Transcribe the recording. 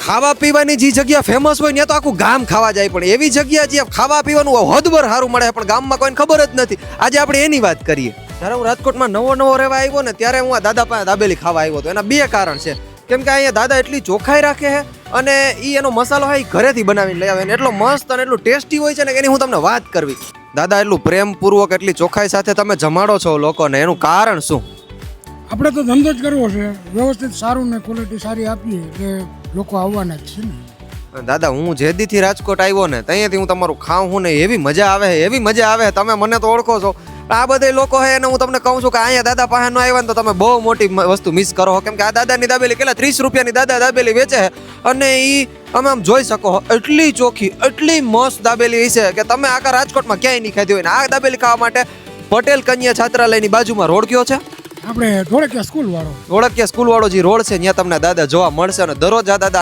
ખાવા પીવાની જે જગ્યા ફેમસ હોય ત્યાં તો આખું ગામ ખાવા જાય, પણ એવી જગ્યા જ્યાં ખાવા પીવાનું હદભર સારું મળે પણ ગામમાં કોઈને ખબર જ નથી. આજે આપણે એની વાત કરીએ. જ્યારે હું રાજકોટમાં નવો રહેવા આવ્યો ને ત્યારે હું આ દાદા પાસે દાબેલી ખાવા આવ્યો હતો. એના બે કારણ છે. કેમ કે અહીંયા દાદા એટલી ચોખ્ખાઈ રાખે છે અને એનો મસાલો હોય ઘરેથી બનાવીને લઈ આવે, એટલો મસ્ત અને એટલું ટેસ્ટી હોય છે ને એની હું તમને વાત કરવી. દાદા એટલું પ્રેમપૂર્વક એટલી ચોખ્ખાઈ સાથે તમે જમાડો છો લોકોને, એનું કારણ શું? આપણે તો ધંધો જ કરવો છે, વ્યવસ્થિત સારું ને ક્વોલિટી સારી આપીએ એટલે લોકો આવવાના જ છે ને. દાદા હું જેદીથી રાજકોટ આવ્યો ને ત્યાંથી હું તમારું ખાઉં હું ને એવી મજા આવે છે, એવી મજા આવે. તમે મને તો ઓળખો છો, આ બધા લોકો છે એને હું તમને કહું છું કે અહીંયા દાદા પાસે ન આવ્યા ને તો તમે બહુ મોટી વસ્તુ મિસ કરો. કેમ કે આ દાદાની દાબેલી કેટલા 30 રૂપિયાની દાબેલી વેચે છે અને એ તમે આમ જોઈ શકો એટલી ચોખ્ખી એટલી મસ્ત દાબેલી છે કે તમે આખા રાજકોટમાં ક્યાંય નહીં ખાધી હોય ને. આ દાબેલી ખાવા માટે પટેલ કન્યા છાત્રાલયની બાજુમાં રોડ કયો છે? આપણે ધોળકિયા સ્કૂલ વાળો જે રોડ છે ત્યાં તમને દાદા જોવા મળશે અને દરરોજ આ દાદા